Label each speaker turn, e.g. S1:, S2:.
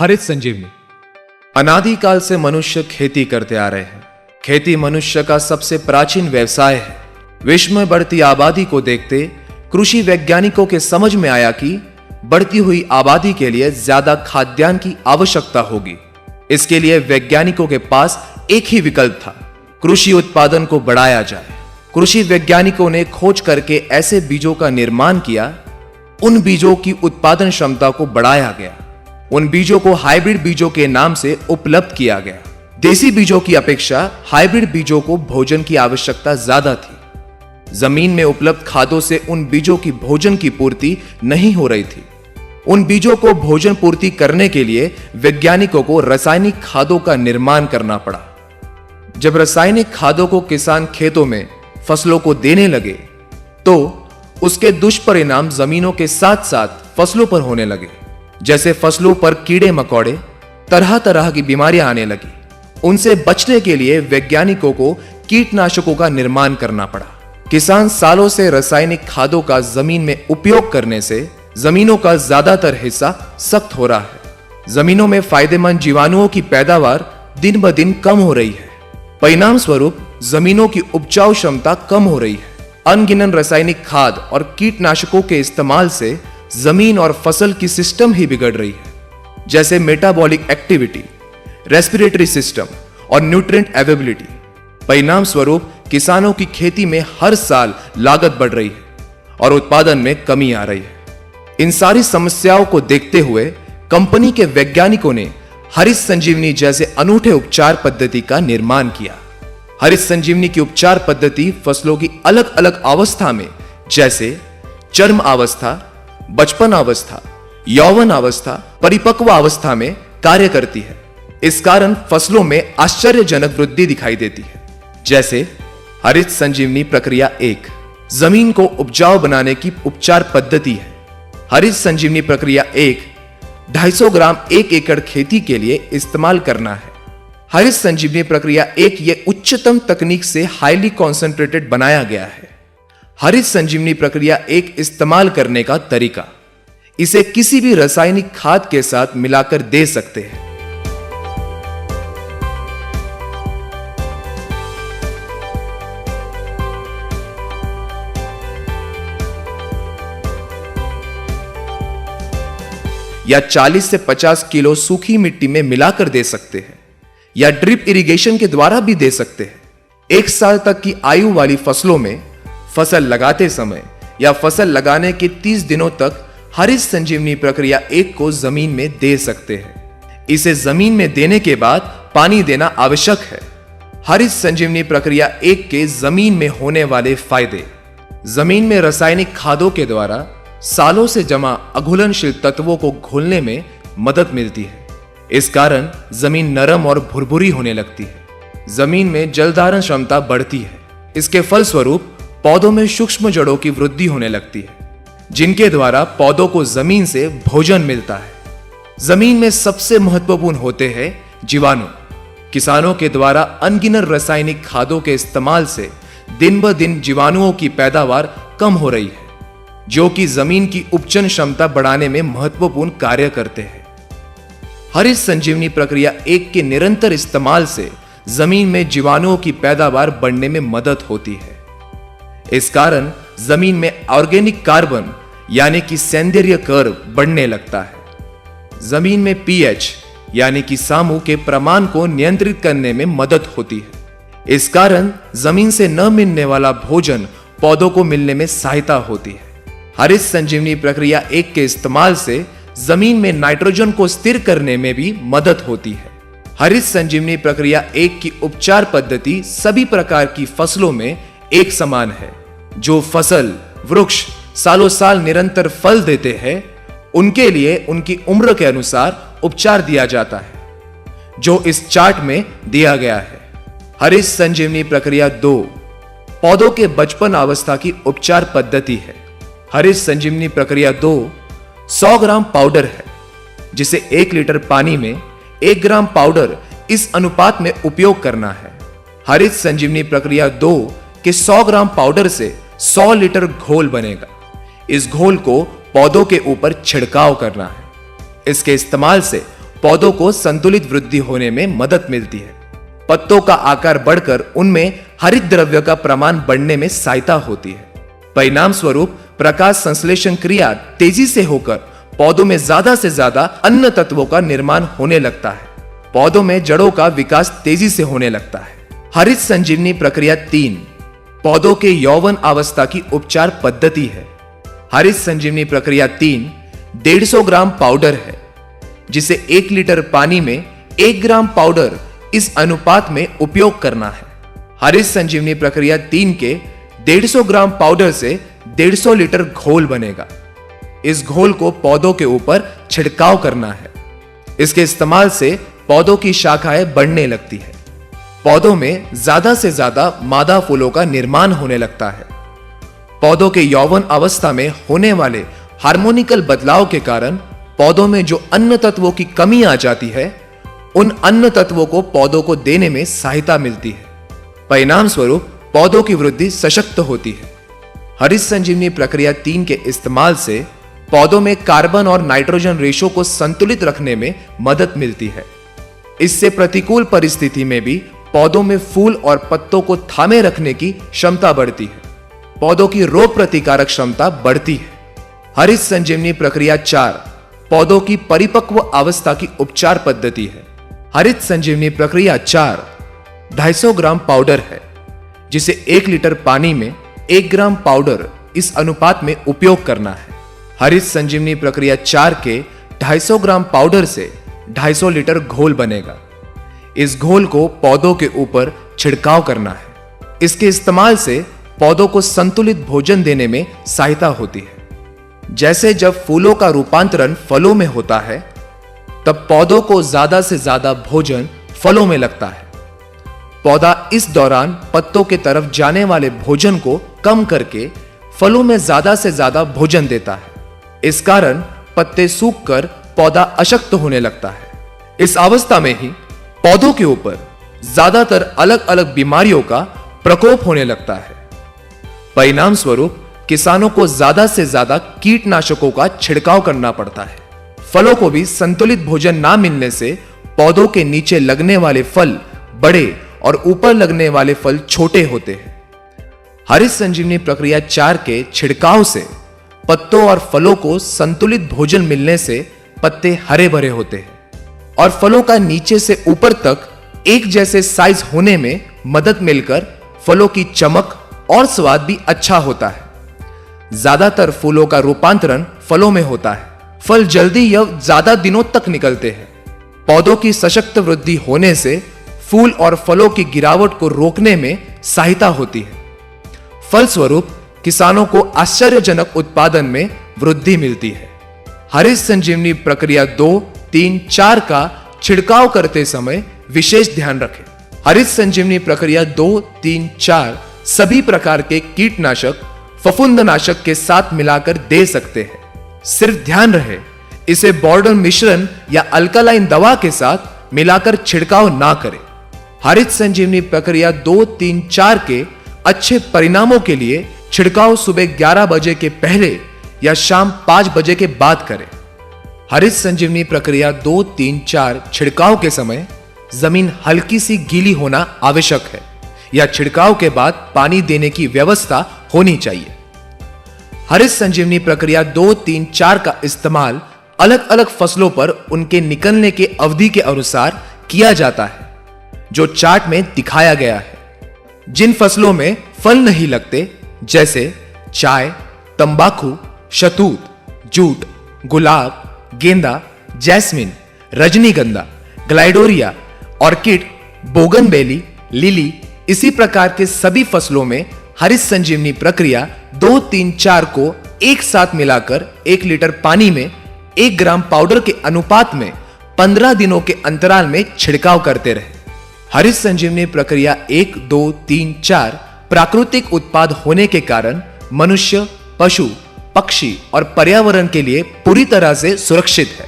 S1: हरित संजीवनी।
S2: अनादिकाल से मनुष्य खेती करते आ रहे हैं। खेती मनुष्य का सबसे प्राचीन व्यवसाय है। विश्व में बढ़ती आबादी को देखते कृषि वैज्ञानिकों के समझ में आया कि बढ़ती हुई आबादी के लिए ज्यादा खाद्यान्न की आवश्यकता होगी। इसके लिए वैज्ञानिकों के पास एक ही विकल्प था, कृषि उत्पादन को बढ़ाया जाए। कृषि वैज्ञानिकों ने खोज करके ऐसे बीजों का निर्माण किया, उन बीजों की उत्पादन क्षमता को बढ़ाया गया। उन बीजों को हाइब्रिड बीजों के नाम से उपलब्ध किया गया। देसी बीजों की अपेक्षा हाइब्रिड बीजों को भोजन की आवश्यकता ज्यादा थी। जमीन में उपलब्ध खादों से उन बीजों की भोजन की पूर्ति नहीं हो रही थी। उन बीजों को भोजन पूर्ति करने के लिए वैज्ञानिकों को रासायनिक खादों का निर्माण करना पड़ा। जब रासायनिक खादों को किसान खेतों में फसलों को देने लगे तो उसके दुष्परिणाम जमीनों के साथ साथ फसलों पर होने लगे। जैसे फसलों पर कीड़े मकोड़े, तरह तरह की बीमारियां आने लगी। उनसे बचने के लिए वैज्ञानिकों को कीटनाशकों का निर्माण करना पड़ा। किसान सालों से रासायनिक खादों का जमीन में उपयोग करने से जमीनों का ज्यादातर हिस्सा सख्त हो रहा है। जमीनों में फायदेमंद जीवाणुओं की पैदावार दिन ब दिन कम हो रही है। परिणाम स्वरूप जमीनों की उपजाऊ क्षमता कम हो रही है। अनगिनत रासायनिक खाद और कीटनाशकों के इस्तेमाल से जमीन और फसल की सिस्टम ही बिगड़ रही है, जैसे मेटाबॉलिक एक्टिविटी, रेस्पिरेटरी सिस्टम और न्यूट्रिएंट अवेलेबिलिटी। परिणाम स्वरूप किसानों की खेती में हर साल लागत बढ़ रही है और उत्पादन में कमी आ रही है। इन सारी समस्याओं को देखते हुए कंपनी के वैज्ञानिकों ने हरित संजीवनी जैसे अनूठे उपचार पद्धति का निर्माण किया। हरित संजीवनी की उपचार पद्धति फसलों की अलग अलग अवस्था में, जैसे चर्म अवस्था, बचपन अवस्था, यौवन अवस्था, परिपक्व अवस्था में कार्य करती है। इस कारण फसलों में आश्चर्यजनक वृद्धि दिखाई देती है। जैसे हरित संजीवनी प्रक्रिया 1 जमीन को उपजाऊ बनाने की उपचार पद्धति है। हरित संजीवनी प्रक्रिया 1 250 ग्राम 1 एकड़ खेती के लिए इस्तेमाल करना है। हरित संजीवनी प्रक्रिया 1 ये उच्चतम तकनीक से हाईली कॉन्सेंट्रेटेड बनाया गया है। हरित संजीवनी प्रक्रिया 1 इस्तेमाल करने का तरीका, इसे किसी भी रासायनिक खाद के साथ मिलाकर दे सकते हैं। या 40 से 50 किलो सूखी मिट्टी में मिलाकर दे सकते हैं, या ड्रिप इरिगेशन के द्वारा भी दे सकते हैं। 1 साल तक की आयु वाली फसलों में फसल लगाते समय या फसल लगाने के 30 दिनों तक हरित संजीवनी प्रक्रिया 1 को जमीन में दे सकते हैं। इसे जमीन में देने के बाद पानी देना आवश्यक है। हरित संजीवनी प्रक्रिया 1 के जमीन में होने वाले फायदे, जमीन में रासायनिक खादों के द्वारा सालों से जमा अघुलनशील तत्वों को घोलने में मदद मिलती है। इस कारण जमीन नरम और भुरभुरी होने लगती है। जमीन में जल धारण क्षमता बढ़ती है। इसके फलस्वरूप पौधों में सूक्ष्म जड़ों की वृद्धि होने लगती है, जिनके द्वारा पौधों को जमीन से भोजन मिलता है। जमीन में सबसे महत्वपूर्ण होते हैं जीवाणु। किसानों के द्वारा अनगिनत रासायनिक खादों के इस्तेमाल से दिन ब दिन जीवाणुओं की पैदावार कम हो रही है, जो कि जमीन की उपजन क्षमता बढ़ाने में महत्वपूर्ण कार्य करते हैं। हरित संजीवनी प्रक्रिया 1 के निरंतर इस्तेमाल से जमीन में जीवाणुओं की पैदावार बढ़ने में मदद होती है। इस कारण जमीन में ऑर्गेनिक कार्बन यानी कि सौंदर्य कर्व बढ़ने लगता है। जमीन में पीएच यानी कि सामू के प्रमाण को नियंत्रित करने में मदद होती है। इस कारण जमीन से न मिलने वाला भोजन पौधों को मिलने में सहायता होती है। हरित संजीवनी प्रक्रिया 1 के इस्तेमाल से जमीन में नाइट्रोजन को स्थिर करने में भी मदद होती है। हरित संजीवनी प्रक्रिया 1 की उपचार पद्धति सभी प्रकार की फसलों में एक समान है। जो फसल वृक्ष सालों साल निरंतर फल देते हैं, उनके लिए उनकी उम्र के अनुसार उपचार दिया जाता है, जो इस चार्ट में दिया गया है। हरित संजीवनी प्रक्रिया 2 पौधों के बचपन अवस्था की उपचार पद्धति है। हरित संजीवनी प्रक्रिया 2 100 ग्राम पाउडर है, जिसे 1 लीटर पानी में 1 ग्राम पाउडर इस अनुपात में उपयोग करना है। हरित संजीवनी प्रक्रिया 2 के 100 ग्राम पाउडर से 100 लीटर घोल बनेगा। इस घोल को पौधों के ऊपर छिड़काव करना है। इसके इस्तेमाल से पौधों को संतुलित वृद्धि होने में मदद मिलती है। पत्तों का आकार बढ़कर उनमें हरित द्रव्य का प्रमाण बढ़ने में सहायता होती है। परिणाम स्वरूप प्रकाश संश्लेषण क्रिया तेजी से होकर पौधों में ज्यादा से ज्यादा अन्य तत्वों का निर्माण होने लगता है। पौधों में जड़ों का विकास तेजी से होने लगता है। हरित संजीवनी प्रक्रिया 3 पौधों के यौवन अवस्था की उपचार पद्धति है। हरित संजीवनी प्रक्रिया 3 150 ग्राम पाउडर है, जिसे 1 लीटर पानी में 1 ग्राम पाउडर इस अनुपात में उपयोग करना है। हरित संजीवनी प्रक्रिया 3 के 150 ग्राम पाउडर से 150 लीटर घोल बनेगा। इस घोल को पौधों के ऊपर छिड़काव करना है। इसके इस्तेमाल से पौधों की शाखाएं बढ़ने लगती है। पौधों में ज्यादा से ज्यादा मादा फूलों का निर्माण होने लगता है। पौधों के यौवन अवस्था में होने वाले हार्मोनिकल बदलाव के कारण पौधों में जो अन्य तत्वों की कमी आ जाती है, उन अन्य तत्वों को पौधों को देने में सहायता मिलती है। परिणाम स्वरूप पौधों की वृद्धि सशक्त होती है। हरित संजीवनी प्रक्रिया 3 के इस्तेमाल से पौधों में कार्बन और नाइट्रोजन रेशो को संतुलित रखने में मदद मिलती है। इससे प्रतिकूल परिस्थिति में भी पौधों में फूल और पत्तों को थामे रखने की क्षमता बढ़ती है। पौधों की रोग प्रतिकारक क्षमता बढ़ती है। हरित संजीवनी प्रक्रिया 4 पौधों की परिपक्व अवस्था की उपचार पद्धति है। हरित संजीवनी प्रक्रिया 4 250 ग्राम पाउडर है, जिसे 1 लीटर पानी में 1 ग्राम पाउडर इस अनुपात में उपयोग करना है। हरित संजीवनी प्रक्रिया 4 के 250 ग्राम पाउडर से 250 लीटर घोल बनेगा। इस घोल को पौधों के ऊपर छिड़काव करना है। इसके इस्तेमाल से पौधों को संतुलित भोजन देने में सहायता होती है। जैसे जब फूलों का रूपांतरण फलों में होता है, तब पौधों को ज्यादा से ज्यादा भोजन फलों में लगता है। पौधा इस दौरान पत्तों के तरफ जाने वाले भोजन को कम करके फलों में ज्यादा से ज्यादा भोजन देता है। इस कारण पत्ते सूखकर पौधा अशक्त होने लगता है। इस अवस्था में ही पौधों के ऊपर ज्यादातर अलग अलग बीमारियों का प्रकोप होने लगता है। परिणाम स्वरूप किसानों को ज्यादा से ज्यादा कीटनाशकों का छिड़काव करना पड़ता है। फलों को भी संतुलित भोजन ना मिलने से पौधों के नीचे लगने वाले फल बड़े और ऊपर लगने वाले फल छोटे होते हैं। हरित संजीवनी प्रक्रिया 4 के छिड़काव से पत्तों और फलों को संतुलित भोजन मिलने से पत्ते हरे भरे होते हैं और फलों का नीचे से ऊपर तक एक जैसे साइज होने में मदद मिलकर फलों की चमक और स्वाद भी अच्छा होता है। ज्यादातर फूलों का रूपांतरण फलों में होता है। फल जल्दी या ज्यादा दिनों तक निकलते हैं। पौधों की सशक्त वृद्धि होने से फूल और फलों की गिरावट को रोकने में सहायता होती है। फलस्वरूप किसानों को आश्चर्यजनक उत्पादन में वृद्धि मिलती है। हरित संजीवनी प्रक्रिया 2, 3, 4 का छिड़काव करते समय विशेष ध्यान रखें। हरित संजीवनी प्रक्रिया 2, 3, 4 सभी प्रकार के कीटनाशक फफूंदनाशक के साथ मिलाकर दे सकते हैं। सिर्फ ध्यान रहे, इसे बॉर्डन मिश्रण या अल्कलाइन दवा के साथ मिलाकर छिड़काव ना करें। हरित संजीवनी प्रक्रिया 2, 3, 4 के अच्छे परिणामों के लिए छिड़काव सुबह 11 बजे के पहले या शाम 5 बजे के बाद करें। हरित संजीवनी प्रक्रिया 2, 3, 4 छिड़काव के समय जमीन हल्की सी गीली होना आवश्यक है या छिड़काव के बाद पानी देने की व्यवस्था होनी चाहिए। हरित संजीवनी प्रक्रिया 2, 3, 4 का इस्तेमाल अलग अलग फसलों पर उनके निकलने के अवधि के अनुसार किया जाता है, जो चार्ट में दिखाया गया है। जिन फसलों में फल नहीं लगते, जैसे चाय, तंबाकू, शहतूत, जूट, गुलाब, गेंदा, जैस्मिन, रजनीगंधा, ग्लाइडोरिया, ऑर्किड, बोगनवेली, लिली, इसी प्रकार के सभी फसलों में हरित संजीवनी प्रक्रिया 2, 3, 4 को एक साथ मिलाकर 1 लीटर पानी में 1 ग्राम पाउडर के अनुपात में 15 दिनों के अंतराल में छिड़काव करते रहे। हरित संजीवनी प्रक्रिया 1, 2, 3, 4 प्राकृतिक उत्पाद होने के कारण मनुष्य, पशु, पक्षी और पर्यावरण के लिए पूरी तरह से सुरक्षित है।